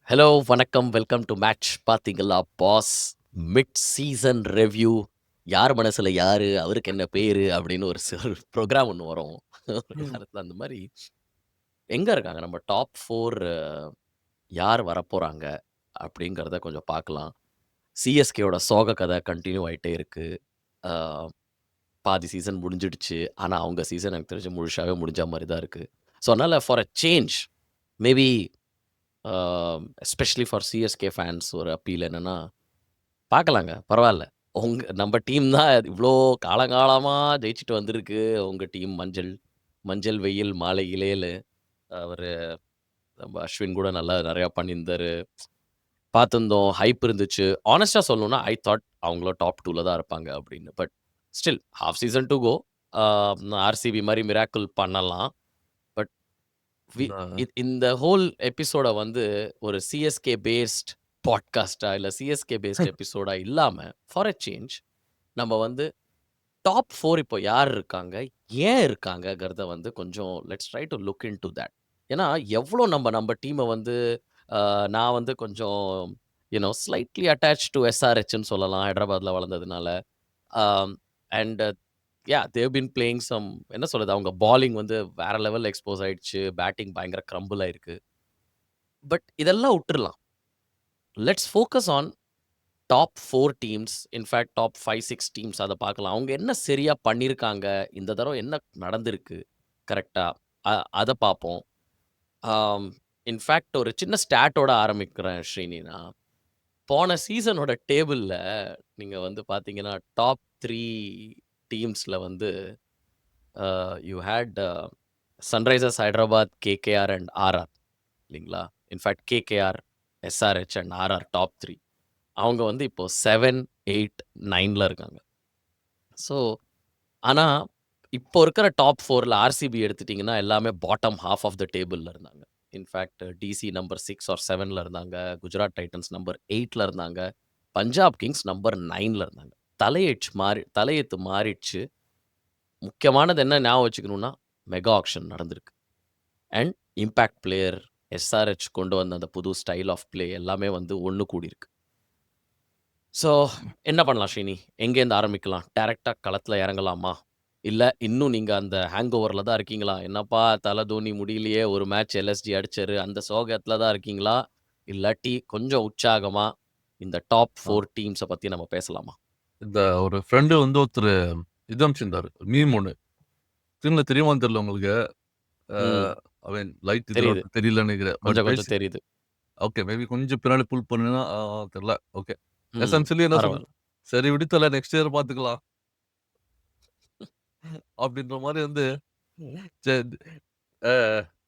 Hello, வணக்கம். Welcome to match. பார்த்தீங்களா pass, mid season review. யார் மனசுல யாரு, அவருக்கு என்ன பேரு அப்படின்னு ஒரு ப்ரோகிராம் ஒண்ணு வரும். ஒரு ம். காலத்துல அந்த மாரி எங்க இருக்காங்க நம்ம டாப் 4 யார் வரப்போறாங்க அப்படிங்கிறத கொஞ்சம் பார்க்கலாம். சிஎஸ்கேவோட சோக கதை கன்டின்யூ ஆயிட்டே இருக்கு. ஆ பாதி சீசன் முடிஞ்சிடுச்சு. ஆனா, அவங்க சீசன் எனக்கு தெரிஞ்சு முழுசாவே முடிஞ்ச மாரி தான் இருக்கு. ஸோ, அதனால for a change maybe especially for CSK fans ஒரு அப்பீல் என்னன்னா பார்க்கலாங்க. பரவால்ல. நம்ம டீம் தான் இவ்ளோ காலங்காலமா ஜெயிச்சுட்டு வந்திருக்கு. உங்க டீம் மஞ்சள் மஞ்சள் வெயில் மாலையிலேன்னு அவரு நம்ம அஸ்வின் கூட நல்லா நெறையா பண்ணியிருந்தாரு. பார்த்திருந்தோம். ஹைப் இருந்துச்சு. ஹானஸ்ட்டா சொல்லணும்னா, ஐ தாட் அவங்களும் டாப் 2ல தான் இருப்பாங்க அப்படின்னு. But still half season to go. ஆ ஆர்சிபி மாரி மிராக்கிள் பண்ணலாம். பட் வி இந்த இந்த ஹோல் எபிசோட வந்து ஒரு சிஎஸ்கே பேஸ்ட் பாட்காஸ்ட்டா இல்ல சிஎஸ்கே பேஸ்ட் எபிசோடா இல்லாம, ஃபார் அ சேஞ்ச் நம்ம வந்து டாப் 4 இப்போ யார் இருக்காங்க? ஏன் இருக்காங்கங்கிறத வந்து கொஞ்சம் let's try to look into that. ஏன்னா, எவ்ளோ நம்ம நம்ம டீம வந்து நான் வந்து கொஞ்சம் ஸ்லைட்லி அட்டாச்ட் டூ எஸ்ஆர்எச்ன்னு சொல்லலாம். ஹைதராபாத்ல வளர்ந்ததுனால. Um and they've been playing some என்ன சொல்றது? அவங்க பாலிங் வந்து வேற லெவல்ல எக்ஸ்போஸ் ஆயிடுச்சு. பேட்டிங் பயங்கர கிரம்பிள் ஆயிருக்கு. பட் இதெல்லாம் உட்டுறலாம். Let's focus on top 4 teams. In fact top 5, 6 teams அத பார்க்கலாம். அவங்க என்ன சரியா பண்ணியிருக்காங்க? இந்த தடவ என்ன நடந்திருக்கு? கரெக்ட்டா? அ அத பார்ப்போம். ஆம் இன்ஃபாக்ட் ஒரு சின்ன ஸ்டாட்டோட ஆரம்பிக்கிறேன் ஸ்ரீனி நான். போன சீசனோட டேபிள்ல நீங்க வந்து பார்த்தீங்கன்னா, டாப் 3 டீம்ஸ்ல வந்து you had Sunrisers Hyderabad, KKR and RR இல்லைங்களா? In fact KKR, SRH and RR top 3. அவங்க வந்து இப்போ 7, 8, 9ல இருக்காங்க. ஸோ, ஆனா, இப்போ இருக்கிற டாப் 4ல ஆர்சிபி எடுத்துட்டீங்கன்னா, எல்லாமே பாட்டம் ஹால்ஃப் ஆஃப் த டேபிள்ல இருந்தாங்க. இன்ஃபாக்ட் டிசி நம்பர் 6 ஆர் 7ல இருந்தாங்க. குஜராத் டைட்டன்ஸ் நம்பர் 8ல இருந்தாங்க. பஞ்சாப் கிங்ஸ் நம்பர் 9ல இருந்தாங்க. தலையெழுத்து மாறிடுச்சு. முக்கியமானது என்ன ஞாபகம் வச்சுக்கணும்னா, மெகா ஆக்ஷன் நடந்திருக்கு. அண்ட் இம்பாக்ட் பிளேயர் எஸ்ஆர்எச் கொண்டு வந்த அந்த புது ஸ்டைல் ஆஃப் பிளே எல்லாமே வந்து ஒண்ணு கூடியிருக்கு. ஸோ, என்ன பண்ணலாம் ஸ்ரீனி? எங்கேருந்து ஆரம்பிக்கலாம்? டைரக்ட்டா களத்துல இறங்கலாமா? இல்ல இன்னும் நீங்க அந்த ஹேங் ஓவர்ல தான் இருக்கீங்களா? என்னப்பா தல தோனி முடியலையே, ஒரு மேட்ச் எல்எஸ்ஜி அடிச்சாரு. அந்த சோகத்துல தான் இருக்கீங்களா? இல்லாட்டி கொஞ்சம் உற்சாகமா இந்த டாப் அ 4 டீம்ஸ பத்தி நம்ம பேசலாமா? இந்த ஒரு ஃப்ரெண்டு வந்து ஒருத்தரு இது அனுப்பிச்சிருந்தாரு. மீம் ஒண்ணு. ஸ்க்ரீன்ல தெரியுமான்னு தெரியல உங்களுக்கு. அ ம். ஐ மீன் லைட் இதுல தெரியுது. தெரியலன்னு நெனைக்கிறேன். பட் கொஞ்சம் கொஞ்சம் தெரியுது. ஓகே. மேபி கொஞ்சம் பின்னாடி புல் பண்ணுனா தெரியல. ஓகே. ம். எசென்ஷியலி என்ன பரவால்ல. சொன்னா, "சரி விடு தல நெக்ஸ்ட் இயர் பார்த்துக்கலாம்." அப்படின்ற மாரி வந்து சரி அ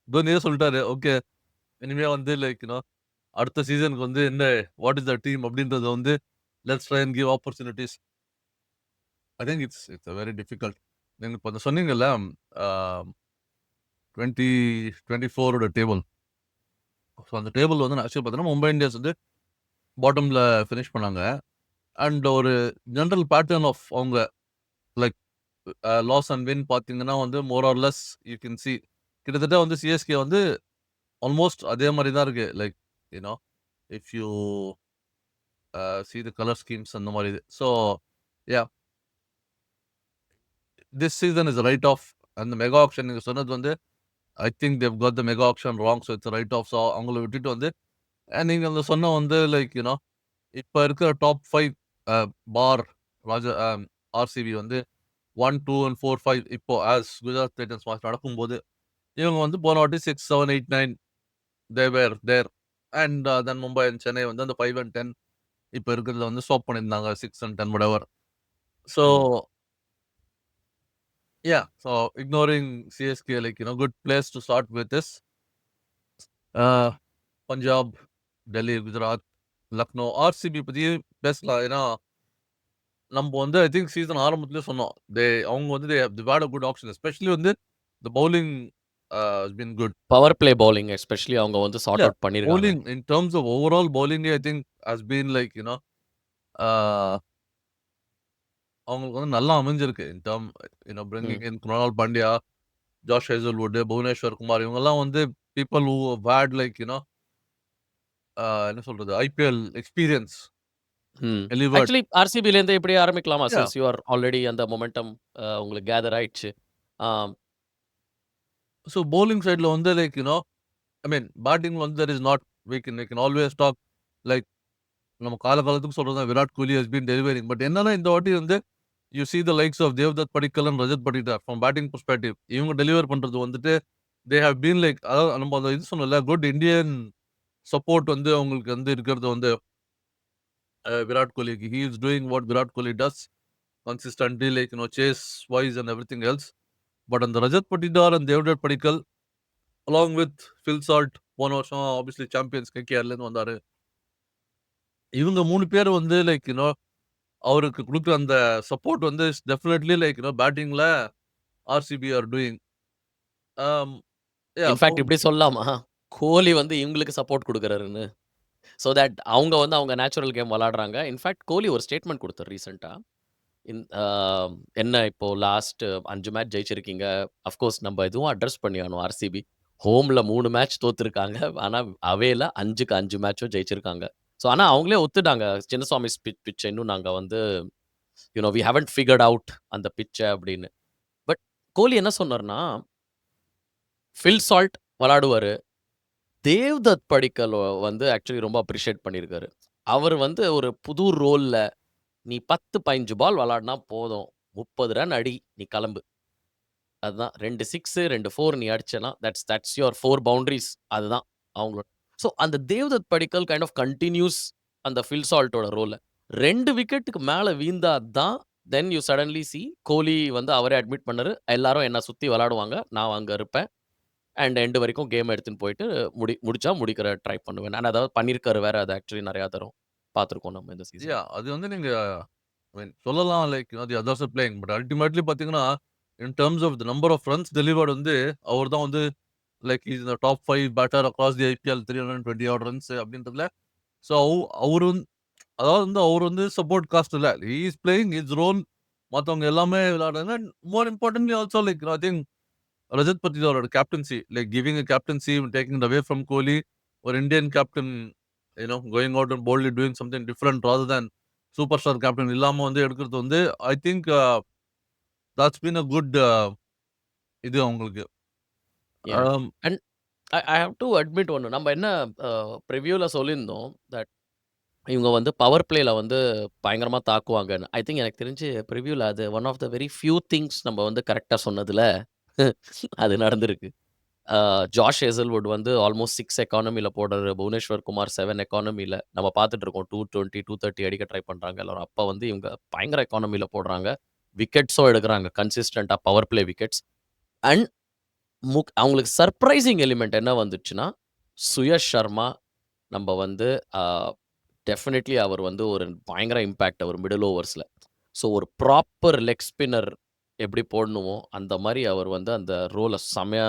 தோனியே சொல்லிட்டாரு. ஓகே. இனிமே வந்து லைக் அடுத்த சீசனுக்கு வந்து என்ன வாட் இஸ் த டீம் அப்படின்றத வந்து let's try and give opportunities. I think it's very difficult. நீங்க இப்ப சொன்னீங்கல்ல, அ 2024 ஓட டேபிள். ஸோ அந்த டேபிள் வந்து ஆக்சுவலி பார்த்தீங்கன்னா, மும்பை இந்தியன்ஸ் வந்து பாட்டம்ல ஃபினிஷ் பண்ணாங்க. அண்ட் ஒரு ஜெனரல் பேட்டர்ன் ஆஃப் அவங்க லைக் லாஸ் அண்ட் வின் பார்த்தீங்கன்னா வந்து more or less you can see கிட்டத்தட்ட வந்து சிஎஸ்கே வந்து ஆல்மோஸ்ட் அதே மாரி தான் இருக்கு. Like you know if you see the colour schemes அந்த மாரி இது. So yeah this season is write off. அந்த மெகா ஆக்ஷன் நீங்க சொன்னது வந்து I think they've got the mega auction wrong. So it's write off. So அவங்கள விட்டுட்டு வந்து நீங்க அந்த சொன்ன வந்து லைக் இப்ப இருக்கிற டாப் 5 அ பார் ராஜா ஆர்சிபி வந்து 1, 2 அண்ட் 4, 5 இப்போ குஜராத் டைட்டன்ஸ் மேட்ச் நடக்கும்போது, இவங்க வந்து போன வாட்டி 6, 7, 8, 9 they were there. And then Mumbai and Chennai வந்து அந்த 5 அண்ட் 10 இப்ப இருக்கிறதுல வந்து ஸ்வாப் பண்ணியிருந்தாங்க. 6 அண்ட் 10 வாட்டெவர். ஸோ ம். So ignoring CSK like good place to start with this. A Punjab, Delhi, Gujarat, Lucknow, RCB பத்தி பேசலாம். ஏன்னா, நம்ப வந்து ஐ திங்க் சீசன் ஆரம்பத்திலேயே சொன்னோம். அவங்க வந்து they had a good option. Especially வந்து the bowling has been good. Power play bowling especially அவங்க வந்து இல்ல சார்ட் அவுட் பண்ணியிருக்காங்க. Bowling in terms of overall bowling I think has been like ah அவங்களுக்கு வந்து நல்லா அமைஞ்சிருக்கு. In term hmm. Bringing in Kunal Pandya, Josh Hazlewood, Bhuvneshwar Kumar இவங்கலாம் வந்து people who have had like என்ன சொல்றது? IPL experience hmm. Delivered. Actually ஆர்சிபிலேருந்து இப்படியே ஆரம்பிக்கலாமா? யா. சின்ஸ் யூ ஆர் ஆல்ரெடி அந்த மொமெண்டம் உங்களுக்கு கேதர் ஆயிடுச்சு. ஆ ஸோ பவுலிங் சைட்ல வந்து லைக் ஐ மீன் பேட்டிங்ல வந்து there is not we can always talk like நம்ம காலத்துக்கு சொல்றது Virat Kohli has been delivering. But என்னன்னா இந்த வாட்டி வந்து you see the likes of Devdutt Padikkal and Rajat Patidar from batting perspective. இவங்க டெலிவர் பண்றது வந்துட்டு தே ஹவ் பீன் லைக், அதாவது நம்ம அந்த இது சொன்னல குட் இந்தியன் சப்போர்ட் வந்து அவங்களுக்கு வந்து இருக்கிறது வந்து விராட் கோலிக்கு. He is doing what Virat Kohli does consistently like chase wise and everything else. But அந்த Rajat Patidar and Devdutt Padikkal along with Phil Salt போன வருஷம் ஆப்வியஸ்லி சாம்பியன்ஸ் கேகேஆர்ல இருந்து வந்தாரு. இவங்க 3 பேர் வந்து லைக் அவருக்கு குடுக்குற அந்த சப்போர்ட் வந்து டெஃபினெட்லி லைக் பேட்டிங்ல ஆர்சிபி ஆர் டூயிங். இன்ஃபாக்ட் இப்படி சொல்லலாமா? கோலி வந்து இவங்களுக்கு சப்போர்ட் குடுக்குறாருன்னு. சோ தட் அவங்க வந்து அவங்க நேச்சுரல் கேம் விளையாடுறாங்க. இன்ஃபாக்ட் கோலி ஒரு ஸ்டேட்மெண்ட் குடுத்தாரு ரீசென்ட்டா. இன் அ என்ன இப்போ லாஸ்ட் 5 மேட்ச் ஜெயிச்சிருக்கீங்க. அஃப்கோர்ஸ் நம்ம இதுவும் அட்ரஸ் பண்ணியாகணும் ஆர்சிபி. ஹோம்ல 3 மேட்ச் தோத்துருக்காங்க. ஆனா அவேல 5க்கு 5 மேட்சும் ஜெயிச்சிருக்காங்க. ஸோ ஆனா அவங்களே ஒத்துட்டாங்க. சின்னசுவாமி பிட்ச்ச இன்னும் நாங்க வந்து வி ஹேவன்ட் ஃபிகர்ட் அவுட் அந்த பிட்ச்ச அப்படின்னு. பட் கோலி என்ன சொன்னார்னா, ஃபில் சால்ட் விளையாடுவாரு. தேவ்தத் படிக்கல் வந்து ஆக்சுவலி ரொம்ப அப்ரிஷியேட் பண்ணியிருக்காரு. அவர் வந்து ஒரு புது ரோல்ல நீ 10, 15 பால் விளையாடினா போதும். 30 ரன் அடி. நீ கிளம்பு. அதுதான் 2 6, 2 4 நீ அடிச்சேன்னா, தட்ஸ் யுவர் 4 பவுண்டரீஸ். அதுதான் அவங்களோட. ஸோ அந்த தேவ்தத் படிக்கல் கைண்ட் ஆஃப் கன்டினியூஸ் அந்த ஃபில் சால்ட்டோட ரோல. 2 விக்கெட்டுக்கு மேல வீழ்ந்தா தான், தென் யூ சடன்லி சீ கோலி வந்து அவரே அட்மிட் பண்ணாரு. எல்லாரும் என்ன சுத்தி விளையாடுவாங்க. நான் அங்க இருப்பேன். அண்ட் எண்ட் வரைக்கும் கேம் எடுத்துன்னு போயிட்டு முடிச்சா முடிக்கிற ட்ரை பண்ணுவேன். நான் அதாவது பண்ணியிருக்காரு வேற. அது ஆக்சுவலி நெறையா தரம் பார்த்துருக்கோம் நம்ம இந்த சீசன். அது வந்து நீங்க ஐ மீன் சொல்லலாம் like the others are playing. But ultimately பாத்தீங்கன்னா in terms of the number of runs delivered வந்து அவர் தான் வந்து லைக் இஸ் இந்த top 5 batter across the IPL 320 odd runs அப்படின்றதுல. ஸோ அவர் வந்து அதாவது வந்து அவர் வந்து சப்போர்ட் காஸ்ட் இல்ல. He is playing his role. மத்தவங்க எல்லாமே விளையாடுறாங்க. More importantly also like I think Rajat பட்டிதாரோட captaincy like giving a captaincy taking it away from Kohli or Indian captain going out and boldly doing something different rather than superstar captain இல்லாம வந்து எடுக்கிறது வந்து I think that's been a good இது அவங்களுக்கு. Yeah. Um, and I have to admit ஒண்ணு. நம்ம என்ன ப்ரிவ்யூல சொல்லியிருந்தோம் தட் இவங்க வந்து பவர் பிளேல வந்து பயங்கரமா தாக்குவாங்கன்னு. ஐ திங்க் எனக்கு தெரிஞ்சு ப்ரிவ்யூல அது one of the very few things நம்ம வந்து கரெக்ட்டா சொன்னதுல அது நடந்திருக்கு. ஜாஷ் ஹேசல்வுட் வந்து ஆல்மோஸ்ட் 6 எக்கானமில போடுறாரு. புவனேஸ்வர் குமார் 7 எக்கானமில. நம்ம பார்த்துட்டு இருக்கோம். 220, 230 அடிக்க ட்ரை பண்றாங்க எல்லாரும். அப்ப வந்து இவங்க பயங்கர எக்கானமில போடுறாங்க. விக்கெட்ஸும் எடுக்குறாங்க. கன்சிஸ்டன்ட்டா பவர் பிளே விக்கெட்ஸ். அண்ட் அவங்களுக்கு சர்ப்ரைசிங் எலிமெண்ட் என்ன வந்துச்சுன்னா, சுயஷ் சர்மா நம்ம வந்து அ டெஃபினெட்லி அவர் வந்து ஒரு பயங்கர இம்பாக்ட் அவர் மிடில் ஓவர்ஸ்ல. ஸோ ஒரு ப்ராப்பர் லெக் ஸ்பின்னர் எப்படி போடணுமோ, அந்த மாரி அவர் வந்து அந்த ரோல செமையா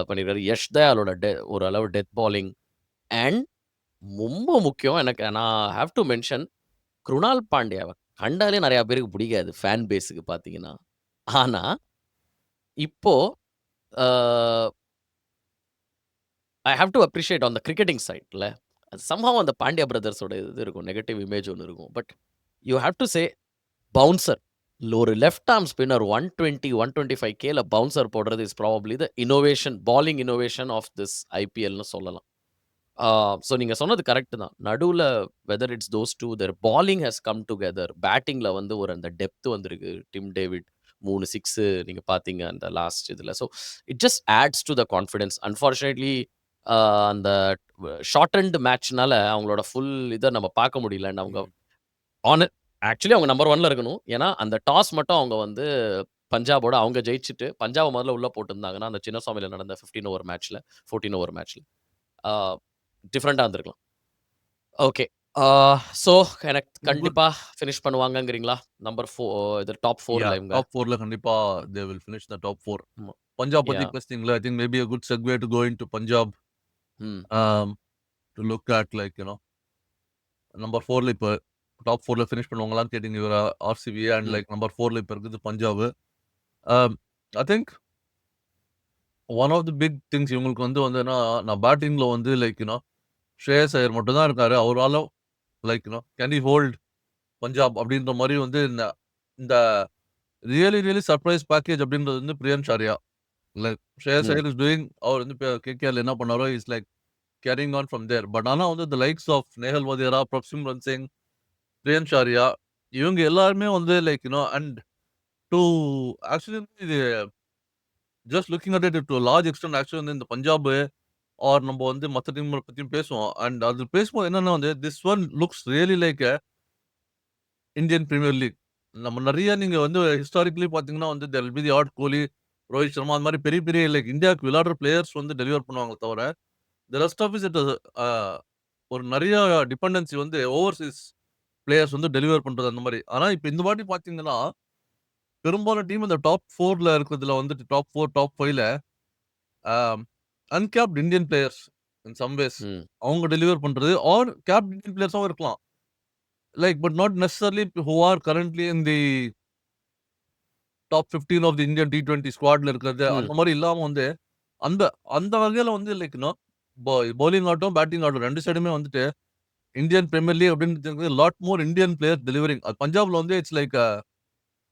பண்ணியிருக்காரு. யஷ் தயாலோட ஓரளவு டெத் பாலிங் அண்ட் ரொம்ப முக்கியம் எனக்கு நான் ஹேவ் டு மென்ஷன் குருணால் பாண்டியாவ கண்டாலே நெறைய பேருக்கு பிடிக்காது. ஃபேன் பேஸுக்கு பார்த்தீங்கன்னா. ஆனா, இப்போ uh I have to appreciate on the cricketing சைட்ல. சம்ஹவ் அந்த பாண்டியா பிரதர்ஸோட இது இருக்கும். நெகட்டிவ் இமேஜ் ஒண்ணு இருக்கும். But you have to say bouncer. ஒரு லெஃப்ட் ஆர்ம் ஸ்பின்னர் 120, 125Kல பவுன்சர் போடுறது is probably the innovation bowling innovation of this ஐபிஎல்னு சொல்லலாம். ஸோ நீங்க சொன்னது கரெக்ட் தான். நடுவுல whether it's those 2 their bowling has come together. பேட்டிங்ல வந்து ஒரு அந்த டெப்த் வந்திருக்கு. டிம் டேவிட் 3 6 நீங்க பார்த்தீங்க அந்த லாஸ்ட் இதுல. So it just adds to the confidence. Unfortunately அந்த ஷார்ட் எண்ட் மேட்ச்னால அவங்களோட ஃபுல் இத நம்ம பார்க்க முடியல. அண்ட் அவங்க ஆன ஆக்சுவலி அவங்க நம்பர் 1ல இருக்கணும். ஏன்னா, அந்த டாஸ் மட்டும் அவங்க வந்து பஞ்சாபோட அவங்க ஜெயிச்சுட்டு, பஞ்சாப முதல்ல உள்ள போட்டிருந்தாங்கன்னா, அந்த சின்னசுவாமில நடந்த 15 ஓவர் மேட்ச்ல, 14 ஓவர் மேட்ச்ல ஆ டிஃபரண்டா இருந்திருக்கலாம். ஓகே. ஆ ஸோ எனக்கு குட். கண்டிப்பா ஃபினிஷ் பண்ணுவாங்கங்கிறீங்களா? நம்பர் இது டாப் 4ல இவங்க. டாப் 4ல கண்டிப்பா they will finish the top 4. ஆமா. பஞ்சாப் பத்தி யாஹ்! பேசுனீங்களா? I think maybe a good segue to go into Punjab. Hmm. To look at like number 4ல இப்ப டாப் 4ல ஃபினிஷ் பண்ணுவாங்களான்னு கேட்டீங்க. இவர RCB and hmm. Like number 4ல இப்ப இருக்குது Punjab. I think one of the big things இவங்களுக்கு வந்து என்னன்னா, நான் பேட்டிங்ல வந்து லைக் ஸ்ரேயஸ் ஐயர் மட்டும் தான் இருக்காரு. அவரால like can he hold Punjab அப்படின்ற மாரி வந்து இந்த ரியலி சர்ப்ரைஸ் பேக்கேஜ் அப்படின்றது வந்து பிரியன் ஷாரியா. லைக் ஸ்ரேயஸ் ம். ஐயர் இஸ் டூயிங் அவர் வந்து கேகேஆர்ல என்ன பண்ணாரோ is like carrying on from there. But ஆனா வந்து the likes of Nehal Wadhera, Prabhsimran Singh, Priyansh Arya இவங்க எல்லாருமே வந்து லைக் அண்ட் டு ஆக்சுவலி இது just looking at it to large extent actually வந்து இந்த பஞ்சாப் ஆர் நம்ம வந்து மத்த டீம் பத்தியும் பேசுவோம். அண்ட் அது பேசும்போது என்னன்னா வந்து this one looks really like Indian Premier League. நம்ம நெறைய நீங்க வந்து ஹிஸ்டாரிக்கலி பார்த்தீங்கன்னா வந்து there will be the Virat Kohli, Rohit Sharma அந்த மாரி பெரிய பெரிய லைக் இந்தியாவுக்கு விளையாடுற பிளேயர்ஸ் வந்து டெலிவர் பண்ணுவாங்களே தவிர, the rest of it uh ஒரு நெறைய டிபெண்டன்சி வந்து ஓவர்சீஸ் பிளேயர்ஸ் வந்து டெலிவர் பண்றது அந்த மாரி. ஆனா இப்ப இந்த வாட்டி பார்த்தீங்கன்னா, பெரும்பாலான டீம் இந்த டாப் 4ல இருக்கிறதுல வந்துட்டு டாப் 4, டாப் 5ல a uncapped Indian players in some ways hmm. அவங்க டெலிவர் பண்றது ஆர் கேப்ட் இந்தியன் பிளேயர்ஸாவும் இருக்கலாம். Like but not necessarily who are currently in the top 15 of the Indian T20 ஸ்குவாட்ல இருக்கிறது. ம். அந்த மாரி இல்லாம வந்து, அந்த அந்த வகையில வந்து லைக் பவுலிங் ஆகட்டும், பேட்டிங் ஆகட்டும் 2 சைடுமே வந்துட்டு இந்தியன் பிரீமியர் லீக் அப்படின்றது lot more Indian players delivering. அது பஞ்சாப்ல வந்து இட்ஸ் லைக்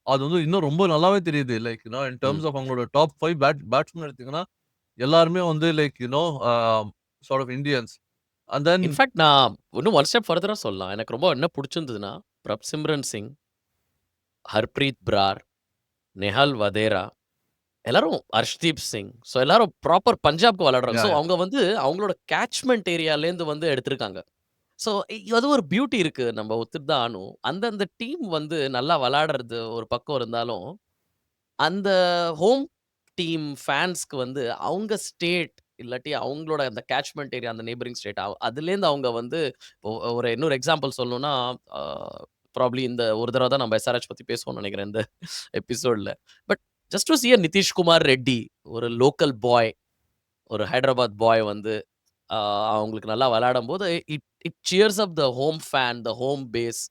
அது வந்து இன்னும் ரொம்ப நல்லாவே தெரியுது. Like in hmm. Terms of அவங்களோட டாப் 5 பேட்ஸ்மேன் எடுத்தீங்கன்னா, எல்லாருமே வந்து like sort of Indians. And then in fact நான் இன்னும் ஒன் ஸ்டெப் ஃபர்தரா சொல்லலாம். எனக்கு ரொம்ப என்ன புடிச்சிருந்ததுன்னா, பிரப்சிம்ரன் சிங், ஹர்ப்ரீத் பிரார், நெஹால் வதேரா, எல்லாரும் அர்ஷ்தீப் சிங். ஸோ எல்லாரும் ப்ராப்பர் பஞ்சாப்க்கு விளையாடுறாங்க. யா, ஸோ யா. அவங்க வந்து அவங்களோட கேட்ச்மென்ட் ஏரியாலேருந்து வந்து எடுத்திருக்காங்க. ஸோ அது ஒரு பியூட்டி இருக்கு. நம்ம ஒத்துட்டு தான் ஆகணும். அந்தந்த டீம் வந்து நல்லா விளையாடுறது ஒரு பக்கம் இருந்தாலும், அந்த ஹோம் டீம் ஃபேன்ஸ்க்கு வந்து அவங்க ஸ்டேட் இல்லாட்டி அவங்களோட அந்த கேட்ச்மென்ட் ஏரியா அந்த நெய்பரிங் ஸ்டேட் அதுலேருந்து அவங்க வந்து ஒரு இன்னொரு எக்ஸாம்பிள் சொல்லணும்னா, அ ப்ராபப்ளி இந்த ஒரு தடவ தான் நம்ம எஸ்ஆர்எச் பத்தி பேசுவோம்னு நெனைக்கிறேன் இந்த எபிசோட்ல. But just to see Nitish Kumar Reddy, ஒரு லோக்கல் பாய், ஒரு ஹைதராபாத் பாய் வந்து அ அவங்களுக்கு நல்லா விளையாடும்போது, it it cheers up the home fan, the home base.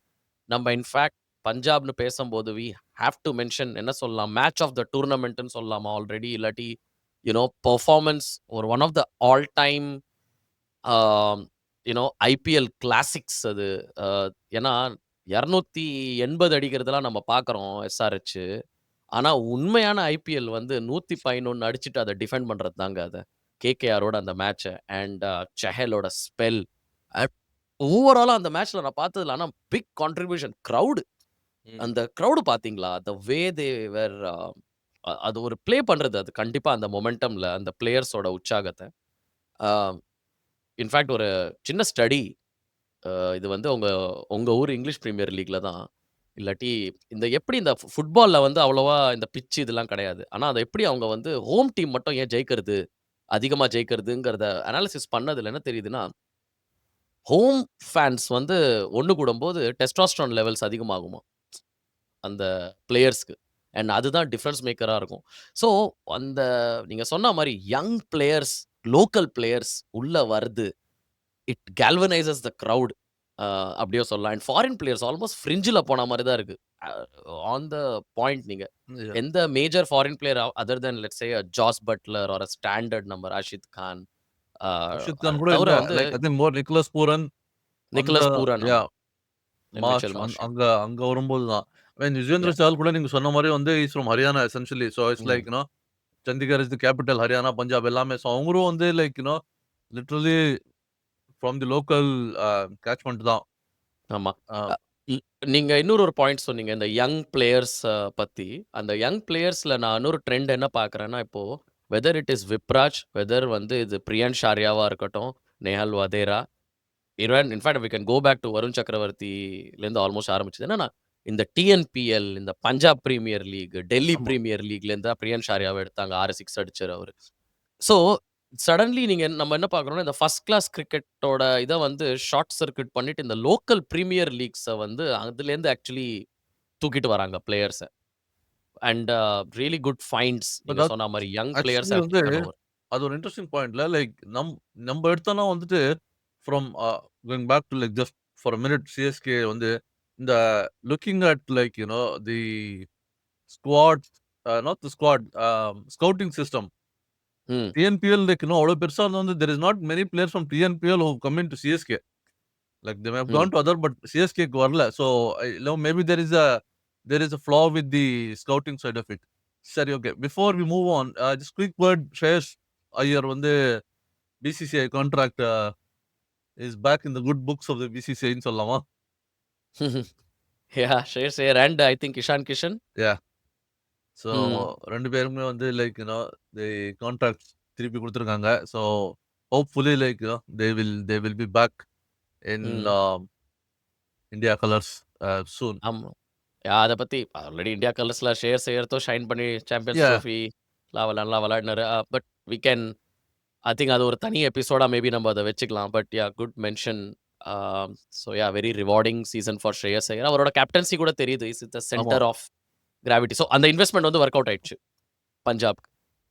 நம்ம இன்ஃபாக்ட் பஞ்சாப்னு பேசம்போது, வி ஹேவ் டூ மென்ஷன் என்ன சொல்லலாம்? மேட்ச் ஆஃப் த டூர்னமென்ட்ன்னு சொல்லலாமா ஆல்ரெடி? இல்லாட்டி பெர்ஃபார்மன்ஸ் ஒரு one of the all time uh IPL classics அது. அ ஏன்னா 280 அடிக்கிறதெல்லாம் நம்ம பார்க்குறோம் எஸ்ஆர்எச். ஆனா உண்மையான ஐபிஎல் வந்து 111 அடிச்சுட்டு அத டிஃபெண்ட் பண்றது தாங்க அது. கேகேஆரோட அந்த மேட்ச அண்ட் செஹலோட ஸ்பெல். அட் ஓவராலா அந்த மேட்ச்ல நான் பார்த்ததுல ஆனா பிக் கான்ட்ரிபியூஷன் கிரவுட். ம். அந்த கிரவுட் பார்த்தீங்களா? த வே தே வேர் அது ஒரு ப்ளே பண்றது அது கண்டிப்பா அந்த மொமெண்டம்ல அந்த பிளேயர்ஸோட உற்சாகத்த. அ இன்ஃபாக்ட் ஒரு சின்ன ஸ்டடி. இது வந்து உங்க உங்க ஊர் இங்கிலீஷ் பிரீமியர் லீக்ல தான். இல்லாட்டி இந்த எப்படி இந்த ஃபுட்பால்ல வந்து அவ்வளவா இந்த பிட்ச் இதெல்லாம் கிடையாது. ஆனா அத எப்படி அவங்க வந்து ஹோம் டீம் மட்டும் ஏன் ஜெயிக்கிறது? அதிகமா ஜெயிக்கிறதுங்கிறத அனாலிசிஸ் பண்ணதுல என்ன தெரியுதுன்னா, ஹோம் ஃபேன்ஸ் வந்து ஒண்ணு கூடும்போது டெஸ்டோஸ்டெரான் லெவல்ஸ் அதிகமாகுமாம். அந்த பிளேயர்ஸ்க்கு. அண்ட் அதுதான் டிஃபரன்ஸ் மேக்கரா இருக்கும். ஸோ அந்த நீங்க சொன்ன மாரி யங் பிளேயர்ஸ், லோக்கல் பிளேயர்ஸ் உள்ள வருது. It galvanises the crowd. அப்படியே சொல்லலாம். அண்ட் ஃபாரின் பிளேயர்ஸ் ஆல்மோஸ்ட் ஃப்ரிஞ்சில போன மாரி தான் இருக்கு. அ ஆன் த பாயிண்ட் நீங்க. யா. எந்த major foreign player other than let's say Jos Buttler or standard நம்ம ராஷித் கான். அ ரஷீத் அத கான் கூட தவிர இல்ல. வந்து like I think more Nicholas Pooran அந்த நிக்கோலஸ் பூரன் யா ஆமா. Marsh Mitchell Marsh. அங்க அங்க வரும்போது தான். ஐ மீன் யுஸ்வேந்திர யா. சாஹல் கூட நீங்க சொன்ன மாரி வந்து is from Haryana essentially. So it's hmm. Like Chandigarh is the capital. Haryana, Punjab எல்லாமே. சோ அவங்களும் வந்து like literally from the local catchment தான். ஆமா. அ அ இ நீங்க இன்னொரு ஒரு பாயிண்ட் சொன்னீங்க. இந்த யங் பிளேயர்ஸ் பத்தி. அந்த யங் பிளேயர்ஸ்ல நான் இன்னொரு ட்ரெண்ட் என்ன பார்க்குறேன்னா, இப்போ whether it is Vipraj, whether வந்து இது பிரியன் ஷாரியாவா இருக்கட்டும், Nehal Wadhera, even in fact we can go back to Varun சக்கரவர்த்திலேருந்து ஆல்மோஸ்ட் ஆரம்பிச்சது. என்னன்னா, இந்த டிஎன்பிஎல், இந்த பஞ்சாப் பிரீமியர் லீக், டெல்லி ஆமா. பிரீமியர் லீக்லேருந்து தான் பிரியன் ஷாரியாவ எடுத்தாங்க. 6 சிக்ஸ் அடிச்சாரு அவரு. ஸோ, சடன்லி நம்ம என்ன பார்க்குறோம்னா, இந்த ஃபர்ஸ்ட் கிளாஸ் கிரிக்கெட்டோட இத வந்து ஷார்ட் சர்க்யூட் பண்ணிட்டு, இந்த லோக்கல் பிரீமியர் லீக்ஸ வந்து அதுலேருந்து ஆக்சுவலி தூக்கிட்டு வராங்க பிளேயர்ஸ. And really good finds but நீங்க சொன்ன மாரி யங் பிளேயர்ஸ் ஆக்சுவலி ஹேவ் வந்து டேக்கன் ஓவர். அது ஒரு இன்ட்ரஸ்டிங் பாயிண்ட்ல லைக் நம்ப எடுத்தோம்னா வந்துட்டு from going back to like just for a minute CSK வந்து இந்த looking at like the squad not the squad scouting system hmm. TNPL like அவ்வளோ பெருசா இருந்தா வந்து there is not many players from TNPL who come into CSK. Like they may have gone ம். to other but CSKக்கு வரல. So maybe there is a flaw with the scouting side of it. சரி, okay. Before we move on, just quick word, Shreyas Iyer வந்து BCCI contract is back in the good books of the BCCI ன்னு சொல்லலாமா? Shreyas Iyer and I think Ishan Kishan. Yeah. So ம். 2 பேருமே வந்து like the contracts திருப்பி குடுத்துருக்காங்க. So hopefully like they will be back in ம். India colors soon. ஆமா. அத பத்தி ஆல்ரெடி இந்தியா கலர்ஸ்ல ஸ்ரேயஸ் ஐயர்తో ஷைன் பண்ணி சாம்பியன்ஸ் Yeah. ட்ரோஃபி நல்லா விளையாடினாரு. But we can I think அது ஒரு தனி எபிசோடா மேபி நம்ம அத வச்சுக்கலாம். But good mention. So very rewarding season for Shreyas Iyer. அவரோட கேப்டன்சி கூட தெரியுது. இஸ் த ஆமா. Centre of gravity. ஸோ அந்த இன்வெஸ்ட்மெண்ட் வந்து ஒர்க் அவுட் ஆயிடுச்சு பஞ்சாப்க்கு.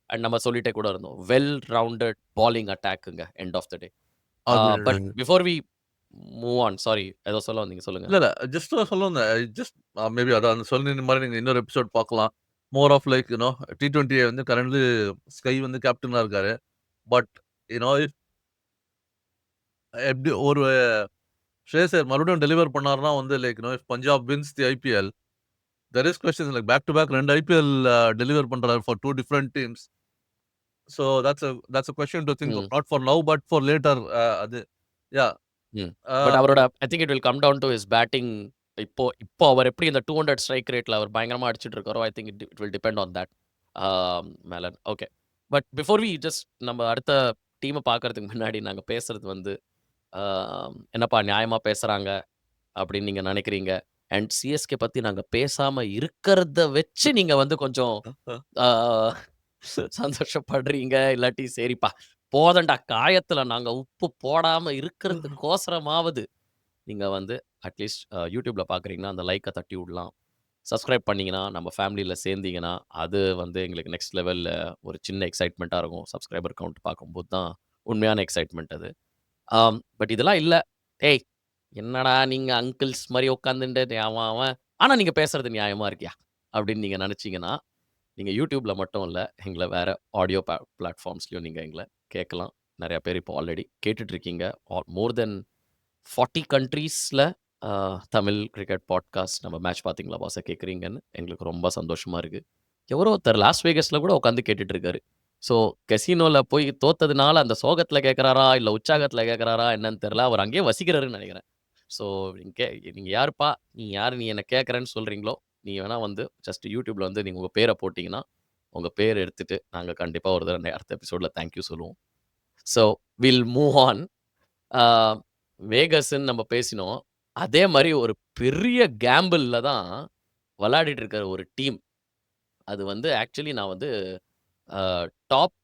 அண்ட் நம்ம சொல்லிட்டே கூட இருந்தோம். வெல் ரவுண்டட் பாலிங் அட்டாக்குங்க எண்ட் ஆஃப் த டே. அது but before we move on, sorry ஏதோ சொல்ல வந்தீங்க, சொல்லுங்க. இல்ல ஜஸ்ட் சொல்ல வந்தேன். ஜஸ்ட் மேபி அதான் சொன்ன மாதிரி நீங்க இன்னொரு எபிசோட் பார்க்கலாம். மோர் ஆஃப் லைக் T20 வந்து கரண்ட்லி ஸ்கை வந்து கேப்டனா இருக்காரு. பட் எப்படி ஒரு ஸ்ரேயஸ் ஐயர் மறுபடியும் டெலிவர் பண்ணாருன்னா வந்து like if Punjab wins the IPL, there is questions like back to back 2 IPL deliver பண்றாரு for 2 different teams. So that's a question to think of, ம். not for now but for later. அது yeah. ம். But அவரோட I think it will come down to his batting. இப்போ அவர் எப்படி இந்த 200 strike ரேட்ல அவர் பயங்கரமா அடிச்சிட்டு இருக்காரோ, I think it will depend on that மேலன். Okay. But before we just நம்ம அடுத்த டீமை பார்க்கறதுக்கு முன்னாடி நாங்க பேசுறது வந்து என்னப்பா நியாயமா பேசுறாங்க அப்படின்னு நீங்க நினைக்கிறீங்க? அண்ட் சிஎஸ்கே பத்தி நாங்க பேசாம இருக்கிறத வச்சு நீங்க வந்து கொஞ்சம் ஆ சந்தோஷப்படுறீங்க. இல்லாட்டி சரிப்பா போதண்டா, காயத்துல நாங்க உப்பு போடாம இருக்கிறதுக்கோசரமாவது நீங்க வந்து அட்லீஸ்ட் யூடியூப்ல பார்க்குறீங்கன்னா அந்த லைக்கை தட்டி விடலாம். சப்ஸ்கிரைப் பண்ணீங்கன்னா நம்ம ஃபேமிலியில சேர்ந்தீங்கன்னா அது வந்து எங்களுக்கு நெக்ஸ்ட் லெவலில் ஒரு சின்ன எக்ஸைட்மெண்ட்டாக இருக்கும். சப்ஸ்கிரைபர் கவுண்ட் பார்க்கும்போது தான் உண்மையான எக்ஸைட்மெண்ட் அது. பட் இதெல்லாம் இல்லை. ஏய் என்னடா நீங்கள் அங்கிள்ஸ் மாதிரி உட்காந்துட்டு அவன் அவன் ஆனால் நீங்கள் பேசுறது நியாயமா இருக்கியா அப்படின்னு நீங்கள் நினச்சிங்கன்னா நீங்கள் யூடியூப்ல மட்டும் இல்லை, எங்களை வேற ஆடியோ பிளாட்ஃபார்ம்ஸ்லையும் நீங்கள் எங்களை கேட்கலாம். நிறையா பேர் இப்போ ஆல்ரெடி கேட்டுட்ருக்கீங்க. மோர் தென் 40 கண்ட்ரீஸில் தமிழ் கிரிக்கெட் பாட்காஸ்ட் நம்ம மேட்ச் பார்த்தீங்களா பாஸை கேட்குறீங்கன்னு எங்களுக்கு ரொம்ப சந்தோஷமாக இருக்குது. எவரோ ஒருத்தர் லாஸ் வேகஸில் கூட உட்காந்து கேட்டுட்ருக்காரு. ஸோ கெசினோவில் போய் தோத்ததுனால அந்த சோகத்தில் கேட்குறாரா இல்லை உற்சாகத்தில் கேட்குறாரா என்னன்னு தெரில. அவர் அங்கேயே வசிக்கிறாருன்னு நினைக்கிறேன். ஸோ நீங்கள் யாருப்பா, நீ யார், நீ என்ன கேட்குறேன்னு சொல்கிறீங்களோ, நீங்கள் வேணால் வந்து ஜஸ்ட் யூடியூப்பில் வந்து நீங்கள் உங்கள் பேரை போட்டிங்கன்னா உங்கள் பேர் எடுத்துகிட்டு நாங்கள் கண்டிப்பாக ஒரு தடவை அடுத்த எபிசோடில் தேங்க்யூ சொல்லுவோம். So will move on. வேகஸ்ன்னு நம்ம பேசினோம். அதே மாதிரி ஒரு பெரிய கேம்பிள்ல தான் விளையாடிட்டு இருக்கிற ஒரு டீம். அது வந்து ஆக்சுவலி நான் வந்து டாப்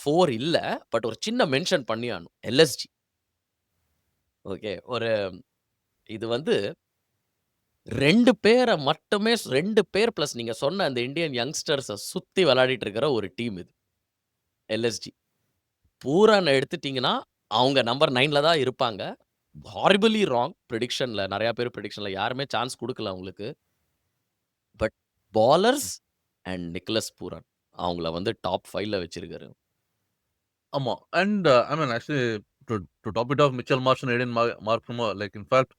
4 இல்ல. பட் ஒரு சின்ன மென்ஷன் பண்ணி ஆகணும். LSG. ஓகே. இது வந்து 2 பேர மட்டுமே 2 பேர் பிளஸ் நீங்க சொன்ன அந்த இந்தியன் யங்ஸ்டர்ஸ சுத்தி விளையாடிட்டு இருக்கிற ஒரு டீம் இது. LSG. பூரான எடுத்துட்டீங்கன்னா, அவங்க நம்பர் 9ல தான் இருப்பாங்க. ஹாரிபிலி ராங் பிரெடிக்ஷன்ல. நெறைய பேர் பிரெடிக்ஷன்ல யாருமே சான்ஸ் குடுக்கல அவங்களுக்கு. But bowlers and Nicholas Pooran அவங்கள வந்து டாப் 5ல வச்சிருக்காரு. ஆமா. And I mean actually to top it off Mitchell Marsh and Aiden மார்க்ரமோ லைக் இன்ஃபேக்ட்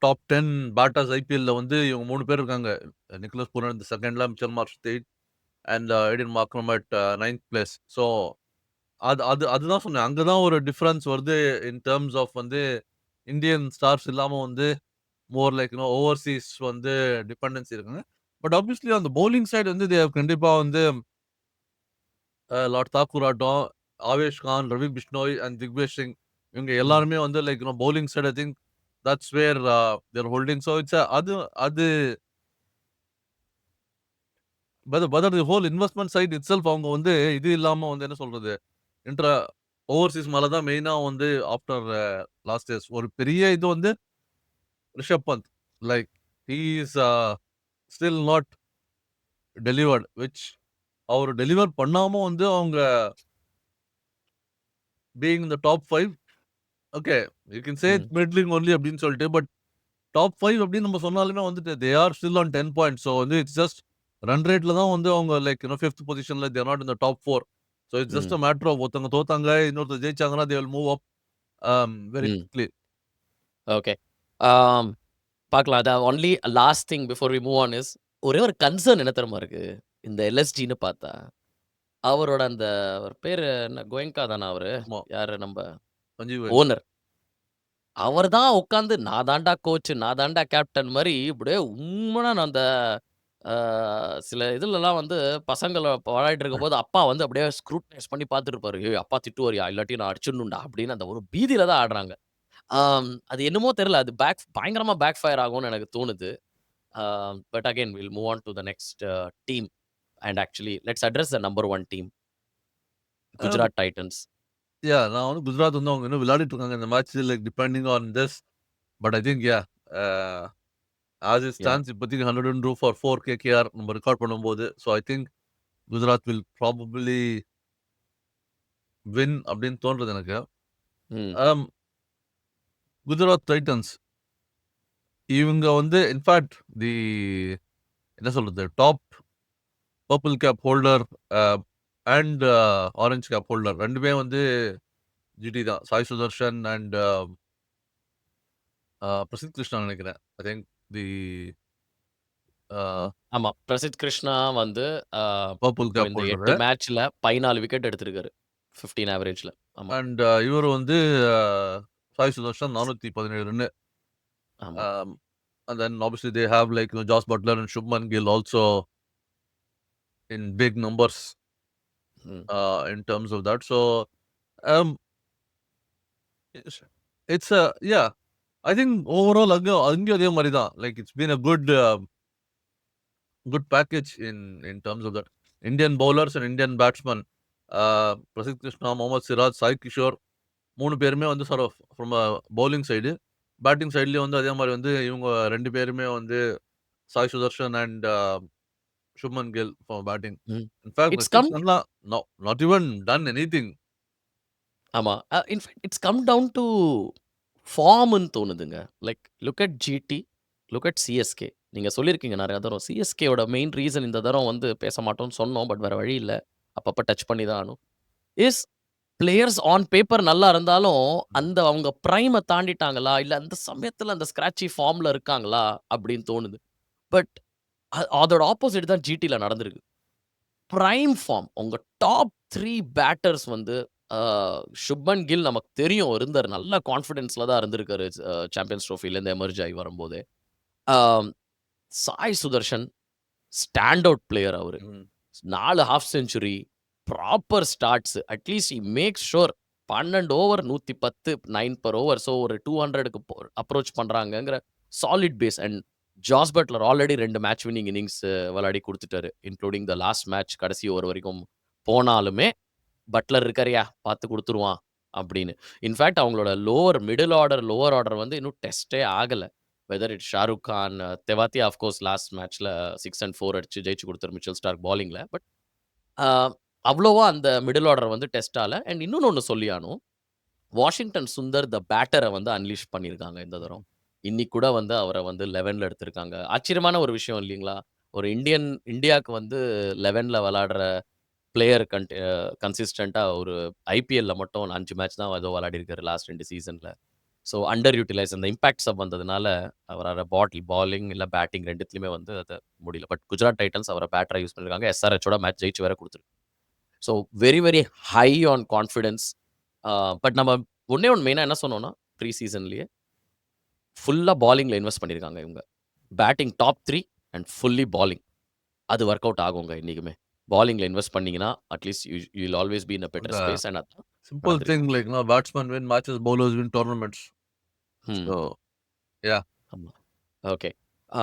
டாப் 10 பேட்டர்ஸ் IPLல வந்து இவங்க 3 பேர் இருக்காங்க. நிக்கோலஸ் பூரன் இந்த செகண்ட்ல, Mitchell Marsh 8 and Aiden Markram at 9th place. So அதுதான் சொன்னேன். அங்க தான் ஒரு டிஃபரன்ஸ் வருது இன் டெர்ம்ஸ் ஆஃப் வந்து இந்தியன் ஸ்டார்ஸ் இல்லாம வந்து மோர் லைக் ஓவர்சீஸ் வந்து டிபெண்டன்சி இருக்காங்க. பட் ஆப்வியஸ்லி அந்த பவுலிங் சைடு வந்து கண்டிப்பா வந்து லார்ட் தாக்கூர் ஆகட்டும், ஆவேஷ் கான், ரவி பிஷ்னோய் அண்ட் திக்வேஷ் சிங் இவங்க எல்லாருமே வந்து like bowling side I think that's where they're holding. So it's அது but the whole investment side itself அவங்க வந்து இது இல்லாம வந்து என்ன சொல்றது, ஓவர்சீஸ் மேல தான் மெயினா வந்து ஆஃப்டர் லாஸ்ட் இயர்ஸ் ஒரு பெரிய இது வந்து Rishabh Pant. Like he is still not delivered, which அவர் டெலிவர் பண்ணாம வந்து அவங்க பீயிங் இந்த top 5 okay you can say it's middling only அப்படின்னு சொல்லிட்டு, பட் டாப் 5 அப்படின்னு நம்ம சொன்னாலுமே வந்துட்டு they are still on 10 points. So வந்து இட்ஸ் ஜஸ்ட் ரன் ரேட்ல தான் வந்து அவங்க லைக் 5th பொசிஷன்ல they're not in the top 4. So it's just hmm. A matter of ஒருத்தவங்க தோத்தாங்க, இன்னொருத்தர் ஜெயிச்சாங்கன்னா they will move up very hmm. Quickly. Okay. ஆம். பார்க்கலாம். அதான் only last thing before we move on is ஒரே ஒரு கன்சர்ன் என்ன தெரியுமா இருக்கு? இந்த எல்எஸ்ஜின்னு பார்த்தா, அவரோட அந்த அவர் பேரு என்ன கோயங்கா தானா அவரு? ஆமா. யாரு நம்ப சஞ்சீவ் வெங்கட். ஓனர். அவர் தான் உட்காந்து நான் தான்டா கோச், நான் தான்டா கேப்டன் மாரி இப்படியே உம்முன்னு அந்த ஆ சில இதுலலாம் வந்து பசங்கள விளையாடிட்டு இருக்கும்போது, அப்பா வந்து அப்படியே ஸ்க்ரூட்டனைஸ் பண்ணி பார்த்துட்டு இருப்பாரு. "ஏய் அப்பா திட்டுவாருயா, இல்லாட்டி நான் அடிச்சிடணும்டா" அப்படின்னு அந்த ஒரு பீதியில தான் ஆடுறாங்க. அது என்னமோ தெரியல. அது பயங்கரமா பேக் ஃபயர் ஆகும்னு எனக்கு தோணுது. But again we'll move on to the next team and actually let's address the number 1 team um Gujarat Titans. நான் வந்து குஜராத் வந்து அவங்க இன்னும் விளையாடிட்டு இருக்காங்க இந்த match like depending on this. But I think uh as it yeah! Stands இப்போதைக்கு 102 for 4 KKR நம்ம ரெக்கார்ட் பண்ணும்போது. So I think Gujarat will probably win அப்படின்னு தோன்றுது எனக்கு. ம். அம் குஜராத் டைட்டன்ஸ் இவங்க வந்து இன்ஃபாக்ட் தி என்ன சொல்றது? Top purple cap holder a and orange gap holder 2மே வந்து ஜிடி தான். சாய் சுதர்ஷன் அண்ட் பிரசித் கிருஷ்ணா நினைக்கிறேன். ஐ திங்க் தி அ ஆமா. பிரசித் கிருஷ்ணா வந்து அ பர்பிள் இப்போ கேப் இந்த 8 ஹோல்டரு. மேட்ச்ல 14 விக்கெட் எடுத்திருக்காரு. 15 ஆவரேஜ்ல. ஆமா, அண்ட் இவரு வந்து சாய் சுதர்ஷன் 417 ரன்னு. ஆமா. Um, and then obviously they have like Josh Butler and Shubman Gill also in big numbers ம். in terms of that. So um, it's a yeah. I think overall அங்கேயும் அதே மாதிரி தான். Like it's been a good package in terms of that. Indian bowlers and Indian batsmen. Prasidh Krishna, Mohammad Siraj, Sai Kishore 3 பேருமே வந்து sort of from a bowling side. Batting சைட்லயும் வந்து அதே மாதிரி வந்து இவங்க 2 பேருமே வந்து Sai Sudharsan and Shubman Gill for batting. Hmm. In fact, it's Prasidh come Krishna no, not even done anything. ஆமா. In fact it's come down to ஃபார்ம்ன்னு தோணுதுங்க. Like look at GT, look at CSK. நீங்க சொல்லியிருக்கீங்க நெறைய தரம். சிஎஸ்கேவோட மெயின் ரீசன் இந்த தரம் வந்து பேச மாட்டோம்னு சொன்னோம். பட் வேற வழி இல்ல. அப்பப்ப டச் பண்ணி தான் ஆகணும். இஸ் பிளேயர்ஸ் ஆன் பேப்பர் நல்லா இருந்தாலும், ம். அந்த அவங்க பிரைம தாண்டிட்டாங்களா? இல்ல அந்த சமயத்துல அந்த ஸ்கிராட்சி ஃபார்ம்ல இருக்காங்களா? அப்படின்னு தோணுது. பட் அதோட ஆப்போசிட் தான் ஜிடில நடந்திருக்கு. பிரைம் ஃபார்ம் உங்க டாப் 3 பேட்டர்ஸ் வந்து அ சுப்மன் கில் நமக்கு தெரியும் இருந்தாரு. நல்ல கான்ஃபிடன்ஸ்ல தான் இருந்திருக்காரு. சாம்பியன்ஸ் ட்ரோஃபிலேருந்து எமர்ஜ் ஆகி வரும்போதே. அ Sai Sudharsan stand out player அவரு. Hmm. 4 half century, proper starts. At least he makes sure 12 over 110 9 per over. So ஒரு 200க்கு அப்ரோச் பண்றாங்கங்கிற solid base. And Jos Buttler already 2 match winning innings விளையாடி குடுத்துட்டாரு. இன்க்ளூடிங் த லாஸ்ட் மேட்ச் கடைசி ஓவர் வரைக்கும் போனாலுமே, Buttler இருக்காருய்யா பார்த்து குடுத்துருவான் அப்படின்னு. இன்ஃபாக்ட் அவங்களோட மிடில் ஆர்டர், லோவர் ஆர்டர் வந்து இன்னும் டெஸ்ட்டே ஆகல. Whether it's Shahrukh Khan, Tewatia of course last மேட்ச்ல 6 அண்ட் 4 அடிச்சு ஜெயிச்சு குடுத்தாரு மிச்சல் ஸ்டார்க் பவுலிங்ல. பட் அ அவ்வளவா அந்த மிடில் ஆர்டர் வந்து டெஸ்ட் ஆகல. அண்ட் இன்னொன்னு ஒண்ணு சொல்லியாகணும். வாஷிங்டன் சுந்தர் த பேட்டர வந்து அன்லீஷ் பண்ணியிருக்காங்க இந்த தரம். இன்னைக்கு கூட வந்து அவர வந்து 11ல எடுத்திருக்காங்க. ஆச்சரியமான ஒரு விஷயம் இல்லீங்களா? ஒரு இந்தியாக்கு வந்து 11ல விளையாடுற பிளேயர் கன்சிஸ்டன்ட்டா ஒரு ஐபிஎல்ல மட்டும் 5 மேட்ச் தான் ஏதோ விளையாடியிருக்காரு லாஸ்ட் 2 சீசன்ல. ஸோ அண்டர் யூட்டிலைஸ் அந்த இம்பாக்ட் சப் வந்ததுனால, அவரால பாலிங் இல்ல பேட்டிங் 2த்துலயுமே வந்து அத முடியல. பட் குஜராத் டைட்டன்ஸ் அவர பேட்டரா யூஸ் பண்ணியிருக்காங்க. எஸ்ஆர்எச்சோட மேட்ச் ஜெயிச்சு வேற குடுத்துருக்கு. So very, very high on confidence. Ah but நம்ம ஒண்ணே ஒண்ணு மெயினா என்ன சொன்னோம்னா, ப்ரீ சீசன்லயே ஃபுல்லா பாலிங்ல இன்வெஸ்ட் பண்ணியிருக்காங்க இவங்க. பேட்டிங் டாப் 3 அண்ட் ஃபுல்லி பாலிங். அது வொர்க் அவுட் ஆகுங்க என்னைக்குமே. பாலிங்ல இன்வெஸ்ட் பண்ணீங்கன்னா, at least you you will always be in a better The space and அதான் simple நடந்திருக்கு. thing like batsmen win matches, bowlers win tournaments. ம். So yeah. ஆமா. ஓகே. ஆ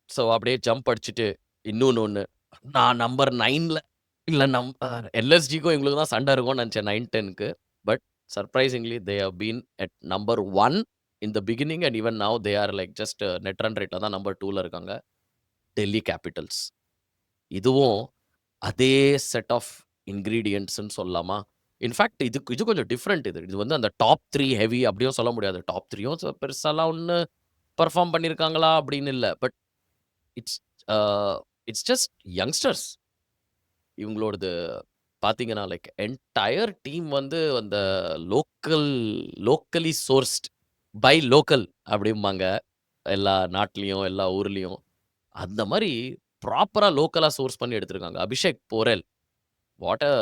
ஸோ அப்படியே jump அடிச்சுட்டு இன்னொன்னு ஒண்ணு. நான் நம்பர் 9ல இல்ல எல்எஸ்ஜிக்கும் எங்களுக்கும் தான் சண்டை இருக்கும்னு நெனச்சேன் 9, 10க்கு. But surprisingly they have been at number 1 in the beginning and even now they are like just net run ரேட்ல தான் நம்பர் 2ல இருக்காங்க. டெல்லி கேபிட்டல்ஸ். இதுவும் அதே செட் ஆஃப் இன்கிரீடியன்ட்ஸ்ன்னு சொல்லலாமா? இன்ஃபாக்ட் இது கொஞ்சம் டிஃபரண்ட் இது. இது வந்து அந்த டாப் 3 ஹெவி அப்படியும் சொல்ல முடியாது. டாப் 3யும் பெருசாலாம் ஒண்ணு பெர்ஃபார்ம் பண்ணியிருக்காங்களா அப்படின்னு இல்ல. But it's a it's just youngsters. இவங்களோடது பார்த்தீங்கன்னா, லைக் என்டையர் டீம் வந்து அந்த லோக்கலி சோர்ஸ்ட் பை லோக்கல் அப்படிம்பாங்க. எல்லா நாட்டிலயும், எல்லா ஊர்லயும். அந்த மாரி ப்ராப்பரா லோக்கலா சோர்ஸ் பண்ணி எடுத்திருக்காங்க. Abhishek Borrell what a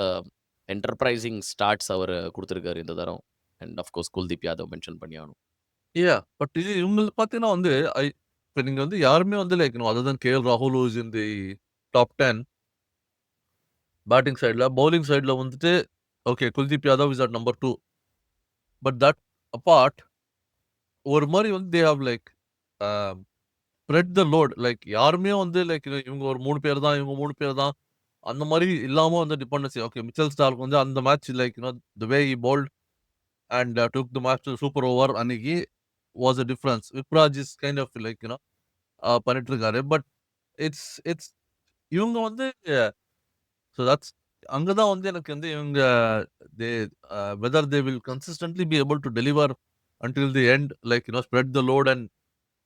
enterprising starts அவரு குடுத்திருக்காரு இந்த தரம். And half course Kuldeep Yadav mention பண்ணி ஆகணும். பட் இது இவங்களுக்கு பார்த்தீங்கன்னா வந்து, இப்ப நீங்க வந்து யாருமே வந்து லைக் அதர் தென் கேஎல் ராகுல் who is in the top 10 batting சைட்ல. பவுலிங் சைட்ல வந்துட்டு okay Kuldeep Yadav is at number 2. But that apart ஒரு மாரி வந்து they have like a spread the load. Like யாருமே வந்து லைக் இவங்க ஒரு 3 பேர் தான், இவங்க 3 பேர் தான். அந்த மாரி இல்லாம வந்து டிபெண்டன்சி. ஓகே மிச்சல் ஸ்டார்க் வந்து அந்த match like the way he bowled and took the match to super over அன்னைக்கு was a difference. Vipraj is kind of like பண்ணிட்டு இருக்காரு. பட் இட்ஸ் இட்ஸ் இவங்க வந்து ஸோ தட்ஸ் அங்க தான் வந்து எனக்கு வந்து இவங்க they whether they will consistently be able to deliver until the end like spread the load and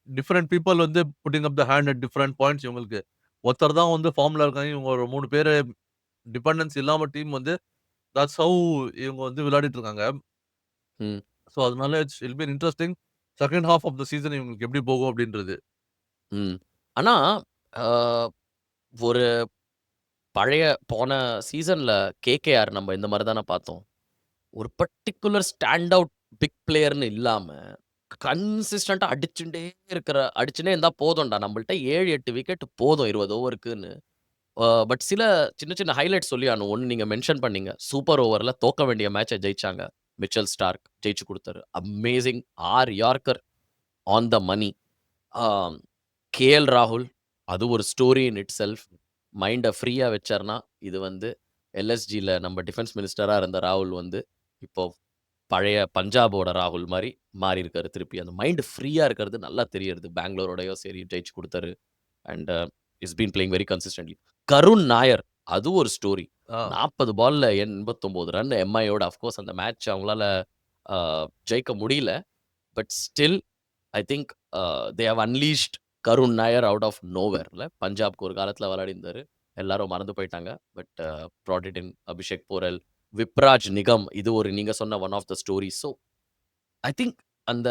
different people வந்து putting up the hand at different points. இவங்களுக்கு ஒருத்தர் தான் வந்து ஃபார்ம்ல இருக்காங்க. இவங்க ஒரு 3 பேரு டிபெண்டன்ஸ் இல்லாம டீம் வந்து தட்ஸ் ஹவ் இவங்க வந்து விளையாடிட்டு இருக்காங்க. ம். ஸோ அதனால it'll be interesting second half of the season இவங்களுக்கு எப்படி போகும் அப்படின்றது. ம். ஆனா, அ ஒரு பழைய போன சீசன்ல கேகேஆர் நம்ம இந்த மாரி தான பார்த்தோம். ஒரு பர்ட்டிகுலர் ஸ்டாண்ட் அவுட் பிக் பிளேயர்ன்னு இல்லாம, கன்சிஸ்டன்ட்டா அடிச்சுன்னே இருந்தா போதும்டா. நம்மள்ட்ட 7, 8 விக்கெட் போதும் 20 ஓவருக்குன்னு. பட் சில சின்ன சின்ன ஹைலைட்ஸ் சொல்லி ஆகணும். ஒண்ணு நீங்க மென்ஷன் பண்ணீங்க. சூப்பர் ஓவர்ல தோக்க வேண்டிய மேட்ச ஜெயிச்சாங்க. மிச்சல் ஸ்டார்க் ஜெயிச்சு குடுத்தாரு. Amazing 6 yorker on the money. Uh KL ராகுல் அது ஒரு ஸ்டோரி இன் இட் செல்ஃப். மைண்ட ஃப்ரீயா வச்சார்னா, இது வந்து எல்எஸ்ஜில நம்ம டிஃபென்ஸ் மினிஸ்டரா இருந்த ராகுல் வந்து, இப்போ பழைய பஞ்சாபோட ராகுல் மாரி மாறியிருக்காரு திருப்பி. அந்த மைண்ட் ஃப்ரீயா இருக்கிறது நல்லா தெரியறது. பெங்களூரோடயும் சரி ஜெயிச்சு குடுத்தாரு. And is been playing very consistently. Karun Nair அது ஒரு ஸ்டோரி. ஆ 40 பால்ல 89 ரன் எம்ஐயோட அஃப்கோர்ஸ் அந்த மேட்ச் அவங்களால அ ஜெயிக்க முடியல. But still I think they have unleashed Karun Nair out of நோவேர்ல. பஞ்சாப்க்கு ஒரு காலத்தில விளையாடிருந்தாரு. எல்லாரும் மறந்து போயிட்டாங்க. But brought it in Abishek Porel, Vipraj Nigam இது ஒரு நீங்க சொன்ன one of the stories. So I think அந்த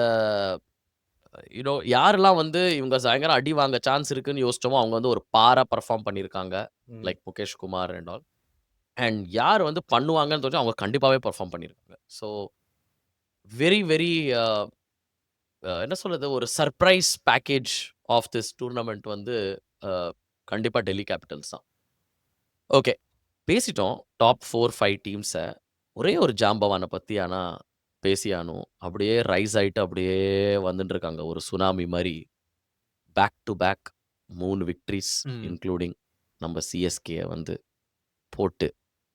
யாரெல்லாம் வந்து இவங்க சாயங்காலம் அடி வாங்க சான்ஸ் இருக்குன்னு யோசிச்சோமோ, அவங்க வந்து ஒரு பாரா பெர்ஃபார்ம் பண்ணியிருக்காங்க. ம். Like Mukesh Kumar and all. And யார் வந்து பண்ணுவாங்கன்னு தோணுச்சோ அவங்க கண்டிப்பாவே பெர்ஃபார்ம் பண்ணியிருக்காங்க. ஸோ வெரி வெரி என்ன சொல்றது? ஒரு சர்ப்ரைஸ் பேக்கேஜ் ஆஃப் திஸ் டூர்னமென்ட் வந்து அ கண்டிப்பா டெல்லி கேப்பிட்டல்ஸ் தான். ஓகே. பேசிட்டோம். டாப் 4, 5 டீம்ஸ. ஒரே ஒரு ஜாம்பவான பத்தி ஆனா பேசியே ஆகணும். அப்படியே ரைஸ் ஆயிட்டு அப்படியே வந்துட்டு இருக்காங்க. ஒரு சுனாமி மாரி. பேக் டூ பேக் 3 விக்டரீஸ் ம். இன்க்ளூடிங் நம்ம சிஎஸ்கேய வந்து போட்டு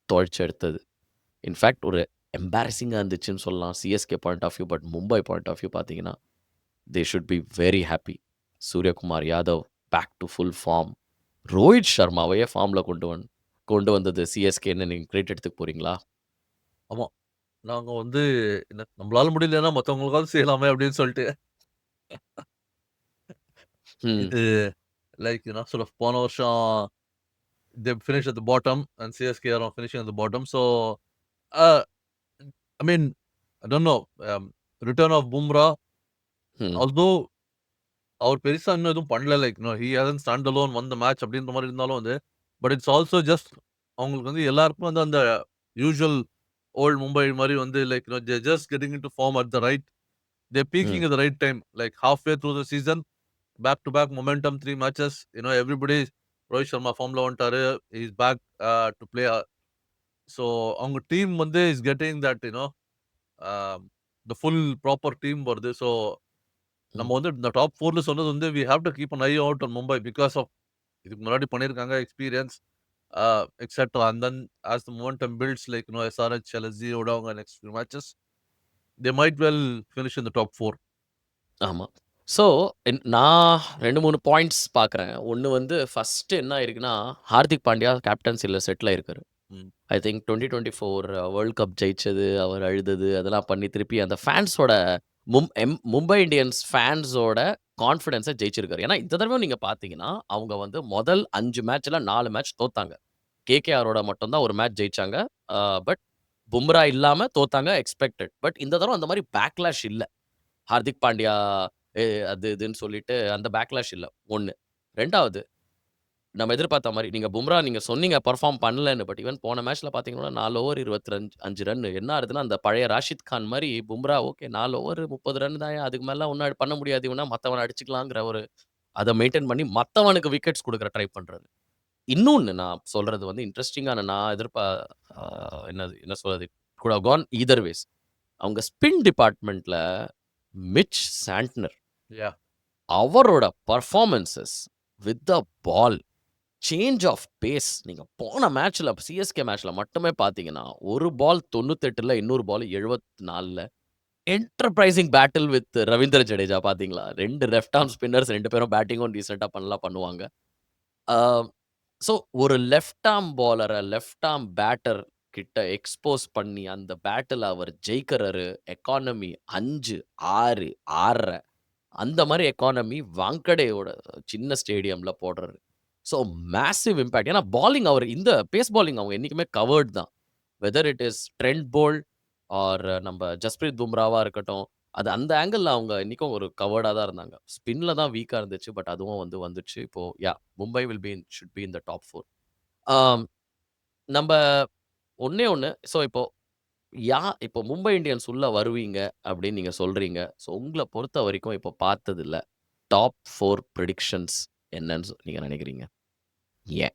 துவைச்சு எடுத்தது. இன்ஃபாக்ட் ஒரு எம்பாரசிங்கா இருந்துச்சுன்னு சொல்லலாம். CSK point of view. But Mumbai point of view பார்த்தீங்கன்னா, they should be very happy. Suryakumar Yadav back to full form. Rohit சர்மாவையே ஃபார்ம்ல கொண்டு வந்தது சிஎஸ்கேன்னு நீங்க கிரெடிட் எடுத்துக்க போறீங்களா? ஆமா. நாங்க வந்து நம்மளால முடியலன்னா மத்தவங்களுக்காவது செய்யலாமே அப்படின்னு சொல்லிட்டு, ம். இது லைக் போன வருஷம் they finished at the bottom and CSK are finishing at the bottom. So, uh, I mean, I don't know. Return of Bumrah, ம். although அவர் பெருசா இன்னும் எதுவும் பண்ணல. Like he hasn't stand alone one the match அப்படின்ற மாரி இருந்தாலும் வந்து, but it's also just அவங்களுக்கு வந்து எல்லாருக்கும் வந்து அந்த யூசுவல் ஓல்ட் மும்பை மாரி வந்து like they just getting into form at the right they hmm. Peaking at the right time. Like halfway through the season back to back momentum 3 matches everybody Rohit Sharma ஃபார்ம்ல வந்துட்டாரு. He is back to play. So அவங்க team வந்து is getting that the full proper team வருது. So நம்ம ம். வந்து இந்த top 4ல சொன்னது வந்து we have to keep an eye out on Mumbai because of இதுக்கு முன்னாடி பண்ணியிருக்காங்க experience etcetera. And then as the momentum builds like SRH, LSG ஓட அவங்க next few matches they might well finish in the top 4. ஆமா. So நான் 2, 3 points பார்க்குறேன். ஒண்ணு வந்து ஃபர்ஸ்ட் என்ன ஆயிருக்குன்னா, ஹார்திக் பாண்டியா கேப்டன்சில செட்டில் ஆயிருக்காரு. ம். ஐ திங்க் 2024 வேர்ல்ட் கப் ஜெயிச்சது, அவர் அழுதது அதெல்லாம் பண்ணி திருப்பி அந்த ஃபேன்ஸோட மும்பை இண்டியன்ஸ் ஃபேன்ஸோட கான்ஃபிடன்ஸ ஜெயிச்சிருக்காரு. ஏன்னா, இந்த தடவ நீங்க பார்த்தீங்கன்னா, அவங்க வந்து முதல் 5 மேட்ச்ல 4 மேட்ச் தோத்தாங்க. கேகேஆரோட மட்டும் தான் ஒரு மேட்ச் ஜெயிச்சாங்க. பட் பும்ரா இல்லாம தோத்தாங்க எக்ஸ்பெக்டட். பட் இந்த தடவ அந்த மாரி பேக்லாஷ் இல்ல. ஹார்திக் பாண்டியா அது இதுன்னு சொல்லிட்டு அந்த பேக்லாஷ் இல்ல. 1. 2வது நம்ம எதிர்பார்த்த மாரி நீங்க பும்ரா நீங்க சொன்னீங்க பெர்ஃபார்ம் பண்ணலன்னு. பட் ஈவன் போன மேட்ச்ல பார்த்தீங்கன்னா 4 ஓவர் 25 ரன். என்ன ஆகுதுன்னா, அந்த பழைய ராஷித் கான் மாரி பும்ரா ஓகே 4 ஓவர் 30 ரன் தான்யா. அதுக்கு மேல ஒண்ணும் பண்ண முடியாது இவனா மத்தவன அடிச்சுக்கலாங்கிற ஒரு அத மெயின்டெயின் பண்ணி மத்தவனுக்கு விக்கெட்ஸ் குடுக்குற ட்ரை பண்றாரு. இன்னொன்னு நான் சொல்றது வந்து இன்ட்ரஸ்டிங்கான நான் அ என்ன சொல்றது? Could have gone either ways. அவங்க ஸ்பின் டிபார்ட்மென்ட்ல மிட்ச் சாண்ட்னர் Yeah. அவரோட performances with the ball change of pace நீங்க போன மேட்ச்ல சிஎஸ்கே மேட்ச்ல மட்டுமே பார்த்தீங்கன்னா, ஒரு பால் 98ல இன்னொரு பால் 74ல enterprising battle with Ravindra Jadeja பார்த்தீங்களா? 2 லெஃப்ட் ஆர்ம் ஸ்பின்னர்ஸ் 2 பேரும் பேட்டிங்கும் டீசென்ட்டா பண்ணுவாங்க. ஆ ஸோ ஒரு லெஃப்ட் ஆர்ம் பாலர லெஃப்ட் ஆர்ம் பேட்டர் கிட்ட எக்ஸ்போஸ் பண்ணி அந்த பேட்டில் அவர் ஜெயிக்கிறாரு. எக்கானமி 5, 6, 6 அந்த மாரி எக்கானமி வாங்கடேயோட சின்ன ஸ்டேடியம்ல போடுறாரு. So massive impact. ஏன்னா பாலிங் அவர் இந்த பேஸ் பாலிங் அவங்க என்னைக்குமே கவர்ட் தான். Whether it is Trent Boult or நம்ப ஜஸ்பிரீத் பும்ராவா இருக்கட்டும். அது அந்த ஆங்கிள்ல அவங்க இன்னைக்கும் ஒரு கவர்டா தான் இருந்தாங்க. ஸ்பின்ல தான் வீக்கா இருந்துச்சு. பட் அதுவும் வந்துச்சு. இப்போ Mumbai should be in the top 4. ஆம் நம்ப ஒண்ணே ஒண்ணு. ஸோ இப்போ மும்பை இந்தியன்ஸ் உள்ள வருவீங்க அப்படின்னு நீங்க சொல்றீங்க. ஸோ உங்கள பொறுத்த வரைக்கும் இப்போ பார்த்ததுல டாப் 4 பிரெடிக்ஷன்ஸ் என்னன்னு நீங்க நினைக்கிறீங்க? ஏன்?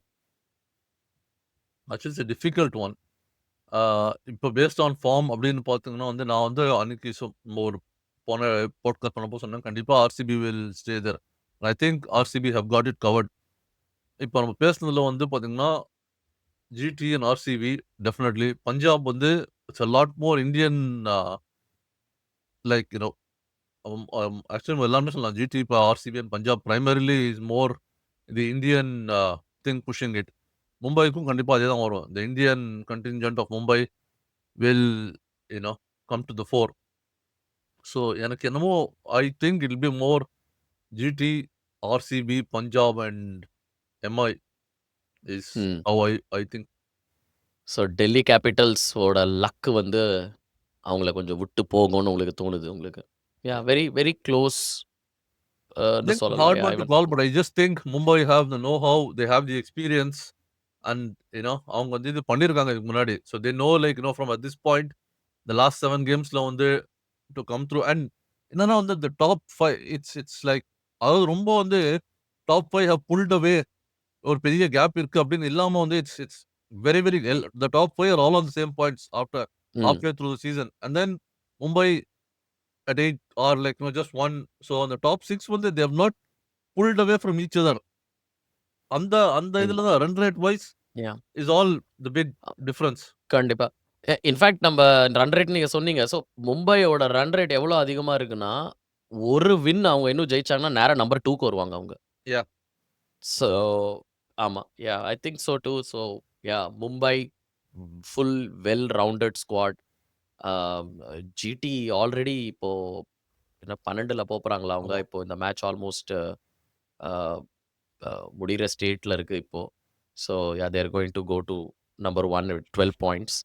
Actually, it's a difficult one. இப்போ பேஸ்ட் ஆன் ஃபார்ம் அப்படின்னு பார்த்தீங்கன்னா வந்து, நான் வந்து அன்னைக்கு ஒரு போன பாட்காஸ்ட் பண்ணப்போ சொன்னேன், கண்டிப்பா RCB will stay there. I think RCB have got it covered. இப்போ நம்ம பேசுனதுல வந்து பார்த்தீங்கன்னா, GT and RCB definitely. Punjab வந்து it's a lot more Indian, like actually எல்லாருமே சொல்லலாம். ஜிடி, இப்போ RCB and Punjab primarily is more the Indian thing pushing it. மும்பைக்கும் கண்டிப்பா அதே தான் வரும். The Indian contingent of Mumbai will come to the four. So எனக்கு என்னமோ I think it be more GT, RCB, Punjab and MI is hmm. How I think. So Delhi கேபிட்டல்ஸோட luck வந்து அவங்கள கொஞ்சம் விட்டு போகும்னு உங்களுக்கு தோணுது உங்களுக்கு. வெரி வெரி க்ளோஸ் ன்னு It's a சொல்லலாம். hard one to call, but I just think Mumbai have the know-how, they have the experience, and அவங்க வந்து இது பண்ணியிருக்காங்க இதுக்கு முன்னாடி. So they know, like, from at this point, the last 7 gamesல வந்து to come through. And என்னன்னா வந்து the top 5, it's like, அதாவது ரொம்ப வந்து top 5 have pulled away, ஒரு பெரிய கேப் இருக்கு அப்படின்னு இல்லாம வந்து it's very very well. The top 5 are all on the same points after ம். halfway through the season. And then Mumbai at 8 are like just one. So on the top 6 வந்து they have not pulled away from each other. அந்த அந்த ம். இதுல தான் run rate wise yeah! Is all the big difference. கண்டிப்பா. In fact நம்ப run rate நீங்க சொன்னீங்க. ஸோ மும்பையோட ரன் ரேட் எவ்வளோ அதிகமா இருக்குன்னா, ஒரு வின் அவங்க இன்னும் ஜெயிச்சாங்கன்னா, நேரா நம்பர் 2க்கு வருவாங்க அவங்க. Yeah. ஸோ ஆமா. I think so too. So Mumbai full well rounded squad. GT already இப்போ என்ன 12ல போப்போறாங்களா அவங்க? ஆமா. இப்போ இந்த மேட்ச் ஆல்மோஸ்ட் அ அ முடியிற ஸ்டேட்ல இருக்கு இப்போ. So they are going to go to number 1 with 12 points.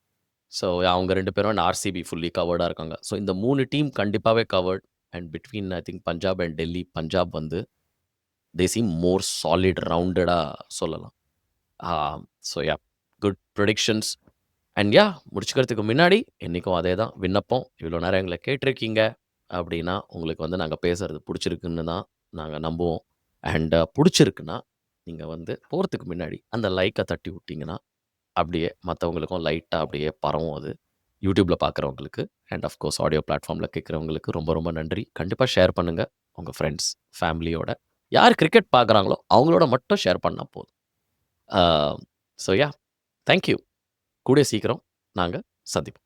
So அவங்க 2 பேரும் அண்ட் ஆர்சிபி ஃபுல்லி கவர்டா இருக்காங்க. ஸோ இந்த 3 டீம் கண்டிப்பாவே covered. And between I think Punjab and Delhi. Punjab வந்து தே சீம் மோர் சாலிட் ரவுண்டடா சொல்லலாம். So good predictions. அண்ட் முடிச்சுக்கிறதுக்கு முன்னாடி என்னைக்கும் அதே தான் விண்ணப்பம். இவ்வளோ நேரம் எங்கள கேட்டிருக்கீங்க அப்படின்னா, உங்களுக்கு வந்து நாங்க பேசுறது புடிச்சிருக்குன்னு தான் நாங்க நம்புவோம். அண்ட் புடிச்சிருக்குன்னா, நீங்க வந்து போறதுக்கு முன்னாடி அந்த லைக்க தட்டி விட்டீங்கன்னா, அப்படியே மத்தவங்களுக்கும் லைட்டா அப்படியே பரவும் அது. YouTubeல பார்க்குறவங்களுக்கு அண்ட் ஆஃப் கோர்ஸ் ஆடியோ பிளாட்ஃபார்ம்ல கேட்குறவங்களுக்கு ரொம்ப ரொம்ப நன்றி. கண்டிப்பா ஷேர் பண்ணுங்க. உங்க ஃப்ரெண்ட்ஸ், ஃபேமிலியோட. யார் கிரிக்கெட் பார்க்குறாங்களோ அவங்களோட மட்டும் ஷேர் பண்ணா போதும். ஆ ஸோ தேங்க் யூ. கூடிய சீக்கிரம் நாங்க சந்திப்போம்.